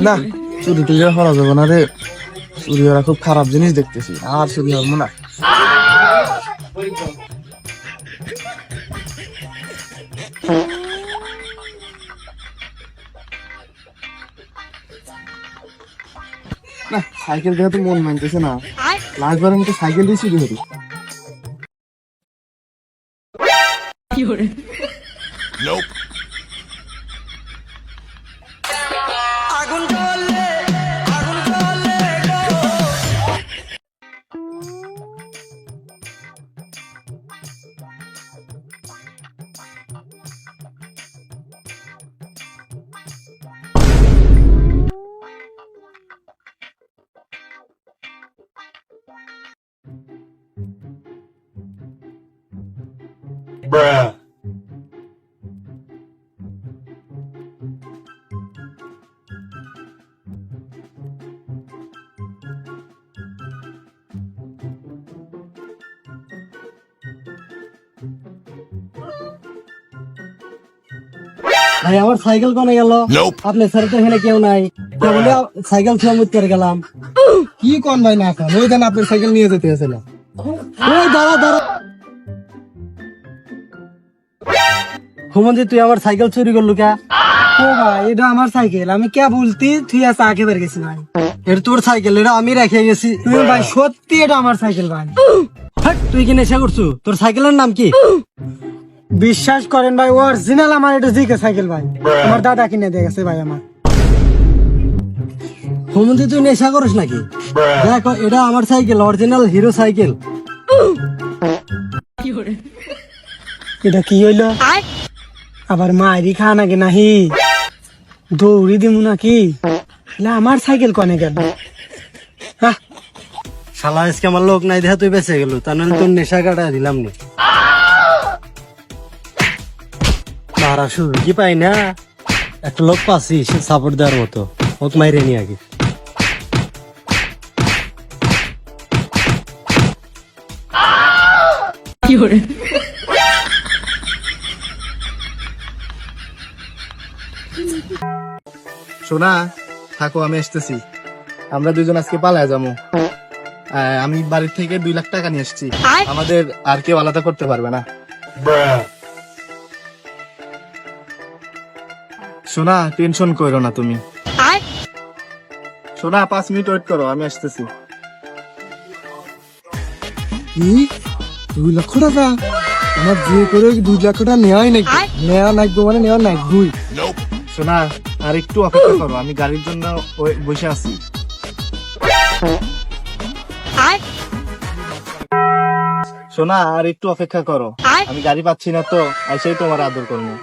না চুরি টুরি করা যাবে না রে, চুরি ওরা খুব খারাপ জিনিস দেখতেছি, আর চুরি হবো না। না সাইকেল দেখে তো মন মানতেছে না, লাস্টবার আমি তো সাইকেল দিয়ে চুরি হরি। Bruh. ভাই আমার সাইকেল কোনে গেল? আপনি স্যার তো এখানে কেউ নাই, বলে সাইকেল সমেত করে গেলাম। কি কোন ভাই না খান, ওই দেন আপনার সাইকেল নিয়ে যেতে গেছিলাম। ওই দাঁড়া দাঁড়া, হুমন্দি তুই আমার সাইকেল চুরি করলু কে? ও ভাই এটা আমার সাইকেল, আমি কে বলতি তুই আজ আগে বের গেছি ভাই। এটা তোর সাইকেল, এটা আমি রেখে গেছি। তুমি ভাই সত্যি এটা আমার সাইকেল ভাই। হাট, তুই কি নেশা করছু? তোর সাইকেলের নাম কি? বিশ্বাস করেন ভাই অরিজিনাল আমার এটা জিকে সাইকেল ভাই, আমার দাদা কিনে দিয়ে গেছে ভাই আমার। হুমন্দি তুই নেশা করিস নাকি? দেখ এটা আমার সাইকেল, অরিজিনাল হিরো সাইকেল। এটা কি হইলো? আবার মায়েরই খা নাকি নাহি দৌড়ি দিমু নাকি? আমার সাইকেল কনে গেল? শালা আজকে আমার লোক নাই দেখা তুই বেঁচে গেল, তা নাহলে তোর নেশা কাটা দিলাম নি। মারা শুরু কি পাই না, একটা লোক পাচ্ছি সে সাপোর্ট দেওয়ার মতো, ওকে মাইরে নি আগে। শোনা থাকো, আমি আসতেছি, আমরা দুজন আজকে পালায় যাবো। আমি বাড়ির থেকে 2 লাখ টাকা নিয়ে এসেছি, আমাদের আর কেউ আলাদা করতে পারবে না। Bruh. শোনা টেনশন করো না তুমি, শোনা 5 মিনিট ওয়েট করো, আমি আসতেছি। কি 2 লক্ষ টাকা? আমার যে করে 2 লক্ষ টাকা নেওয়াই নাকি, নেওয়া নাকবো মানে নেওয়া নাকবই। শোনা আর একটু অপেক্ষা করো, আমি গাড়ির জন্য বসে আছি। শোনা আর একটু অপেক্ষা করো, আমি গাড়ি পাচ্ছি না তো, এসেই তোমার আদর করবো।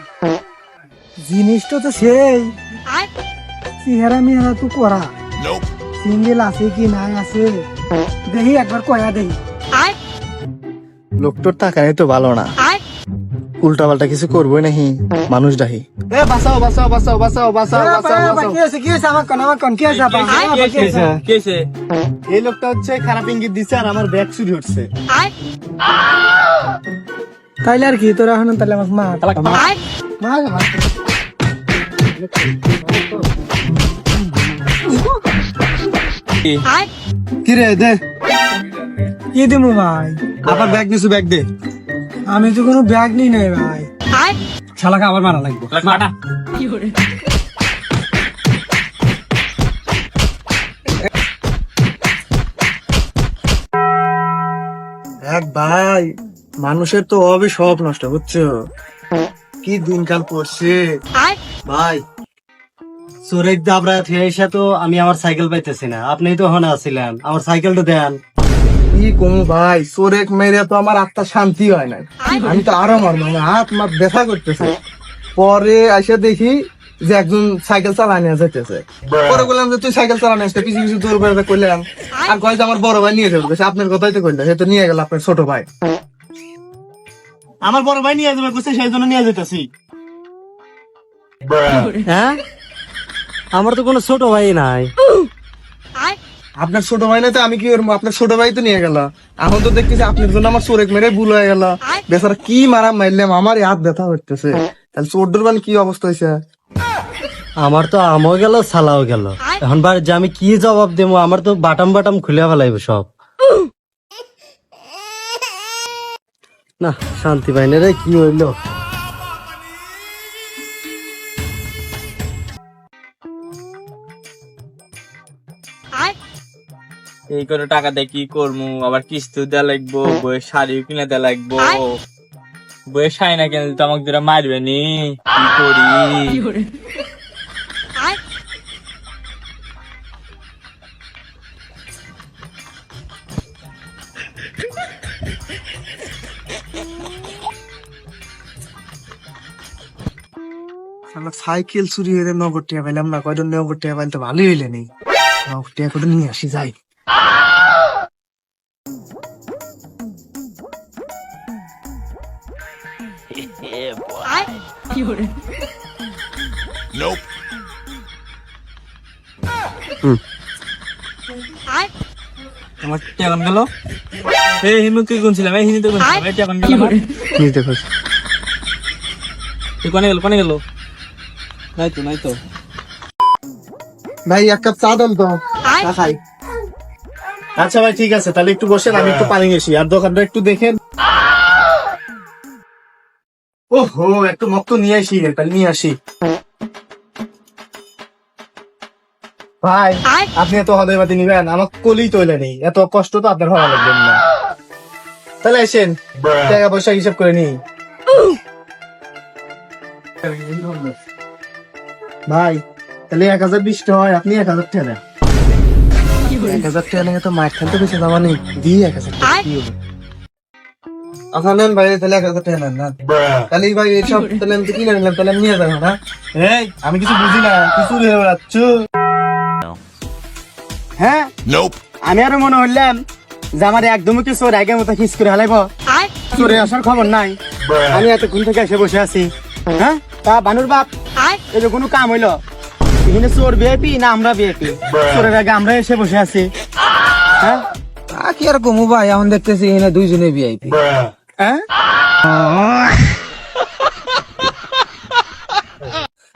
জিনিসটা তো সেই চেহারা মেহারা তো করা, সিঙ্গেল আছে কি নাই আছে দেখি একবার কয়া দেখি। লোকটোর টাকাই তো ভালো না, উল্টা পাল্টা কিছু করবোই নাকি মানুষ ডাহি। এ বাঁচাও বাঁচাও বাঁচাও বাঁচাও বাঁচাও বাঁচাও বাঁচাও। কি হয়েছে আমার কন কি হয়েছে আপা? এই লোকটা হচ্ছে খারাপ ইঙ্গিত দিচ্ছে আর আমার ব্যাগ চুরি হচ্ছে। তাইলে আর কি তোরা এখন তাহলে আমার মা কি রে দে, কি দিমু ভাই? আবার ব্যাগ দিছু, ব্যাগ দে। আমি তো কোনো ব্যাগ নিই নাই ভাই। শালাকে আবার মারা লাগবে। এক ভাই, মানুষের তো অবি সব নষ্ট বুঝছো, কি দিনকাল পড়ছে ভাই চোরেক দাবরা থেকে এসে তো আমি আমার সাইকেল পাইতেছি না, আপনি তো ওখানে আছিলেন, আমার সাইকেলটা দেন। কি কমু ভাই, চোরেক মেরে তো আমার আত্মা শান্তি হয় না, আমি তো আরো মারবো, আমার হাত মাত ব্যথা করতেছে। পরে এসে দেখি যে একজন সাইকেল চালানিয়ে যেতেছে, পরে বললাম যে তুই সাইকেল চালানি আসতে, পিছু পিছু দৌড় করে করলাম, আর কয়েছে আমার বড় ভাই নিয়ে যাবে, আপনার কথাই তো করলে, সে তো নিয়ে গেল আপনার ছোট ভাই। আমার বড় ভাই নিয়ে যাবে করছে, সেই জন্য নিয়ে যেতেছি। Bruh. হ্যাঁ, আমার তো কোনো ছোট ভাই নাই। আপনার ছোট ভাই না তো আমি কি করবো, আপনার ছোট ভাই তো নিয়ে গেল, এখন তো দেখতেছি আপনার জন্য আমার চোরেক মেরে ভুল হয়ে গেল, বেচারা কি মারা মারলাম, আমার হাত ব্যথা করতেছে, তাহলে চোর ডোর কি অবস্থা হয়েছে। আমার তো আমও গেল সালাও গেল। এখন বার যে আমি কি জবাব দেবো, আমার তো বাটাম বাটাম খুলে ফেলাইবে সব। না শান্তি পাই না রে, কি হইলো? এই করে টাকা দিয়ে কি করবো, আবার কিস্তি দেওয়া লাগবো, বইয়ের শাড়িও কিনে দেওয়া লাগবো। বইয়ের শাড়ি না কিনে দিলে তো আমাকে দুরা মারবে নি, কি করি? সাইকেল চুরি হয়ে নগদ টিয়া পাইলাম না, কয়জন নগদ টিয়া পাইলে তো ভালোই হইলে নেই, নগদ টিয়া করে নিয়ে আসি যাই। আমার টেকন গেল, এই হিমু কি গুনছিলাম, এই হিনি তো গুনছিলাম, এই টেকন গেল আমার। নিতে খোঁজ তুই কোনে গেল, কোনে গেল? নাই তো, নাই তো। ভাই এক কাপ চা দেন তো, চা খাই। আচ্ছা ভাই ঠিক আছে, তাহলে একটু বসেন, আমি একটু পানি গেছি, আর দোকানটা একটু দেখেন। ওহো, একটু মক্ত নিয়ে আসি, তাহলে নিয়ে আসি। ভাই আপনি এত হদয়বাদী নিবেন, আমার কলেই তৈলে নেই, এত কষ্ট তো আপনার হওয়া লাগবে না। তাহলে আসেন, Bruh. টাকা পয়সা হিসাব করে নিই। ভাই তাহলে 1020 টাকা হয়, আপনি 1000 টাকা দেন। 1000 টাকা নিয়ে তো মাছ খেলতে বেশি দাম নেই, দিয়ে 1000 টাকা কি হবে? আচ্ছা নেন ভাই, তাহলে 1000 টাকা নেন না, Bruh. তাহলে ভাই এইসব তাহলে আমি তো কিনে নিলাম, তাহলে আমি নিয়ে যাবো না। এই আমি কিছু বুঝি না, কিছু হয়ে বেড়াচ্ছ। হ্যাঁ Nope. আমি আরো মনে হইলাম যে আমার একদমই কি চোর আগের মতো খিস করে হালাইব, চোরে আসার খবর নাই। Bruh. আমি এতক্ষণ থেকে এসে বসে আছি। হ্যাঁ তা বানুর বাপ, এই যে কোনো কাম হইলো, এখানে চোর বিআইপি না আমরা বিআইপি? চোরের আগে আমরা এসে বসে আছি। হ্যাঁ কি আর কমু ভাই, এখন দেখতেছি এখানে দুইজনে ভিআইপি। Bruh. হ্যাঁ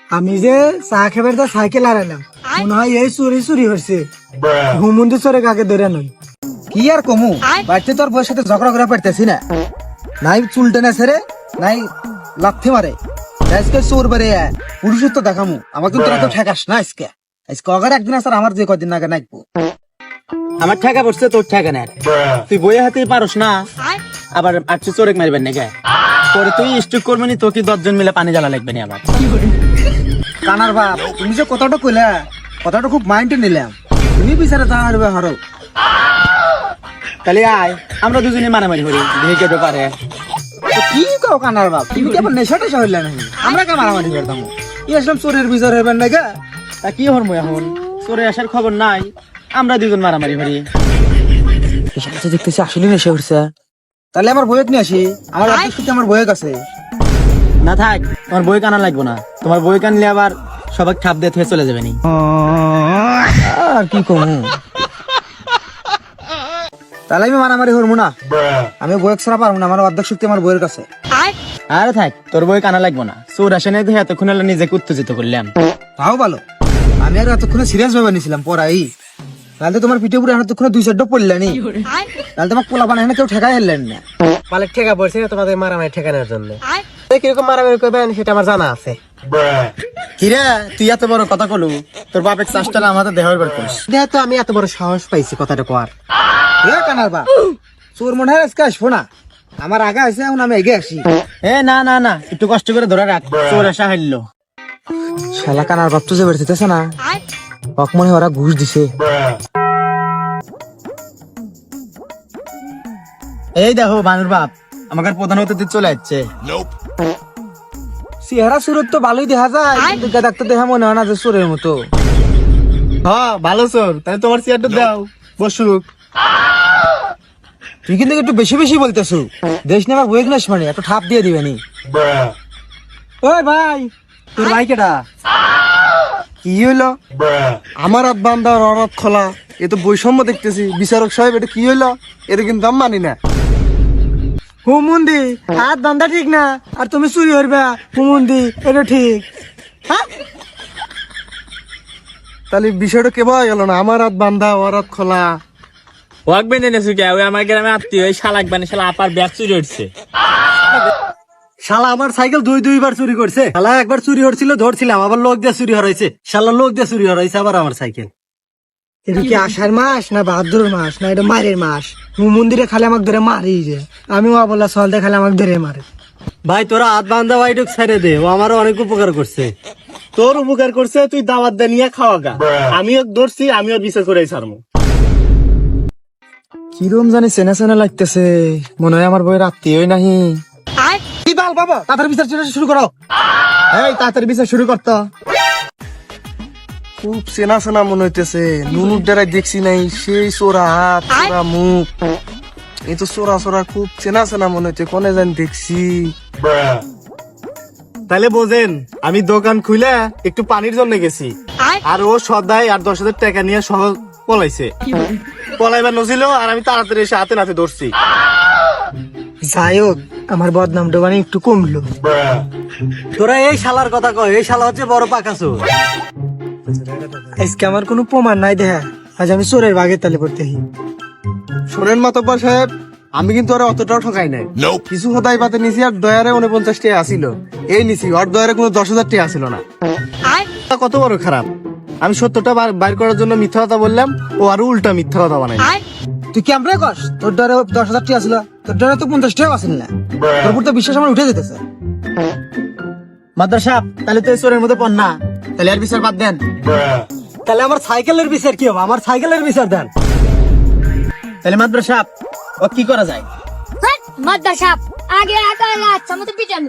আমি যে চা খেবার তো সাইকেল হারাইলাম, মনে হয় এই চুরি চুরি হয়েছে। Bruh. হুমুন্দি চোরে কাকে ধরে নই। কি আর কমু, বাড়িতে তোর বউয়ের সাথে ঝগড়া করে পারতেছি না, নাই চুল টেনে ছেড়ে, নাই লাথি মারে, আজকে চোর বেড়ে পুরুষত্ব দেখামু, আমার কিন্তু তোরা কেউ ঠেকাস না আজকে। আজকে অগার একদিন আছে, আমার যে কদিন আগে নাকবো। আমার ঠেকা পড়ছে, তোর ঠেকা নেই। Bruh. তুই বইয়ে হাতেই পারস না, আবার আটশো চোরেক মারবেন নাকি? পরে তুই স্ট্রিক করবি নি, তোকে 10 জন মিলে পানি জ্বালা লাগবে না আবার। কানার বাপ, তুমি যে কথাটা কইলা, কথাটা খুব মাইন্ডে নিলাম, তুমি বিচারে তা হারবে হারো। তাহলে আয় আমরা দুজনে মারামারি করি, দেখে তো পারে। তো কি কও কানার বাপ, তুমি কি আবার নেশা টেশা হইলে নাকি? আমরা কে মারামারি করতাম? কি আসলাম চোরের বিচার হইবেন নাকি? তা কি হরমো এখন, চোরে আসার খবর নাই, আমরা দুজন মারামারি করি। এসে দেখতেছি আসলে নেশা উঠছে। তাহলে আমার বইয়েক নিয়ে আসি, আমার অর্ধেক সুতি আমার বইয়েক আছে। না থাক, তোমার বই কানা লাগবো না, তোমার বই কানলে আবার সবাই ঠাপ দিয়ে থেকে চলে যাবে নি। আর কি কমু, তাহলে আমি মারামারি করবো না, Bruh. আমি বইয়েক ছাড়া পারবো না, আমার অর্ধেক শক্তি আমার বইয়ের কাছে। আরে থাক, তোর বই কানা লাগবো না, চোর আসে নাই দেখে এতক্ষণ হলো নিজেকে উত্তেজিত করলাম। তাও ভালো, আমি আর এতক্ষণে সিরিয়াস ভাবে নিছিলাম পড়াই, তাহলে তোমার পিঠে পুরো এতক্ষণে 2-4 পড়লেনি, তাহলে তোমার পোলা বানায় কেউ ঠেকাই হেললেন না। মালিক ঠেকা পড়ছে তোমাদের মারামারি ঠেকানোর জন্য, কিরকম মারামারি করবেন সেটা আমার জানা আছে। Bruh. কিরে তুই এত বড় কথা কলু, তোর বাপের চাষটা আমাদের দেহ বার করিস। দেহ তো আমি এত বড় সাহস পাইছি কথাটা কর। এ কানার বাপ, চোর মনে হয় আজকে আসবো না, আমার আগে আছে, এখন আমি এগিয়ে আসি। এ না না না, একটু কষ্ট করে ধরে রাখ, চোর আসা হারলো। শালা কানার বাপ তো যে বেরতেছে না, হক মনে হয় ওরা ঘুষ দিছে। Bruh. এই দেখো বানুর বাপ, আমাকে প্রধান অতিথি চলে যাচ্ছে। Nope. চেহারা সুরত তো ভালোই দেখা যায়, কিন্তু ডাক্তার দেখা মনে হয় না যে চোরের মতো। হ্যাঁ ভালো চোর, তাহলে তোমার চেয়ারটা দাও, বসুক। তুই কিন্তু একটু বেশি বেশি বলতেছো, দেশ নিয়ে আমার বইয়েক নাস মানে একটু ঠাপ দিয়ে দিবেনি। Bruh. ওই ভাই, তোর ভাই কেটা? কি হইলো? Bruh. আমার আব্বান্দার অরত খোলা, এ তো বৈষম্য দেখতেছি। বিচারক সাহেব, এটা কি হইলো? এটা কিন্তু আমি মানি না। হুমুন্দি হাত বান্ধা ঠিক না, আর তুমি চুরি করবে হুমুন্দি, এটা ঠিক? হ্যাঁ তাহলে বিষয়টা কেবল গেল না, আমার হাত বান্ধা ওর হাত খোলা। ওয়াক বেঁধে নেছু কে? ওই আমার গ্রামে আত্মীয়, ওই শালাক বানি শালা আপার ব্যাগ চুরি হচ্ছে। শালা আমার সাইকেল দুইবার চুরি করছে। শালা একবার চুরি হচ্ছিল, ধরছিলাম, আবার লোক দিয়ে চুরি হরাইছে। শালা লোক দিয়ে চুরি হরাইছে আবার আমার সাইকেল। এটা কি আষাঢ় মাস না ভাদ্র মাস না এটা মারের মাস? মন্দিরে খালি আমাকে ধরে মারি যে, আমি ও বললা চলতে খালি আমাকে ধরে মারে। ভাই তোরা হাত বান্ধা ভাইটুক ছেড়ে দে, ও আমারও অনেক উপকার করছে। তোর উপকার করছে, তুই দাওয়াত দে নিয়ে খাওয়া গা। আমিও ধরছি, আমিও বিচার করে ছাড়বো। কিরম জানি চেনা চেনা লাগতেছে, মনে হয় আমার বইয়ের আত্মীয় নাহি। কি বাল বাবা, তাড়াতাড়ি বিচার শুরু করো। এই তাড়াতাড়ি বিচার শুরু করতো। খুব চেনা চেনা মনে হইতেছে, নুনুর দ্বারাই দেখছি নাই, সেই চোরা হাত চোরা মুখ, এই তো চোরা চোরা খুব চেনা চেনা মনে হচ্ছে, কোনে জানি দেখছি। Bruh. তাহলে বোঝেন, আমি দোকান খুলে একটু পানির জন্য গেছি, আর ও সদাই আর 10,000 টাকা নিয়ে সহ পলাইছে। পলাইবার নছিল, আর আমি তাড়াতাড়ি এসে হাতে নাতে ধরছি। যাই হোক, আমার বদনামটা মানে একটু কমলো। Bruh. তোরা এই শালার কথা কয়, এই শালা হচ্ছে বড় পাকাছো। আজকে আমার কোনো প্রমাণ নাই দেখা, আজ আমি চোরের ভাগের তালে পড়তেছি। শোনেন মাতব্বর সাহেব, আমি কিন্তু ওরা অতটাও ঠকাই নাই। কিছু হতাই পাতে নিছি, আর দয়ারে 49 টাকা আসিল, এই নিছি, আর দয়ারে কোনো 10,000 টাকা আসিল না। কত বড় খারাপ, আমি সত্যটা বাইর করার জন্য মিথ্যা কথা বললাম, ও আরো উল্টা মিথ্যা কথা বানাই। তুই কেমন কস? তোর ডরে 10,000 টাকা আসলো, তোর ডরে তো 50 টাকা আসল না। তোর উপর তো বিশ্বাস আমার উঠে যেতেছে। মাদ্রাসা, তাহলে তো এই চোরের মধ্যে পড় না, তাহলে আর বিচার বাদ দেন। Bruh. তাহলে আমার সাইকেলের বিচার কি হবে? আমার সাইকেলের বিচার দেন। তাহলে মাদ্রাসা, ও কি করা যায়? মাদ্রাসা আগে আগে আচ্ছা মতো পিটান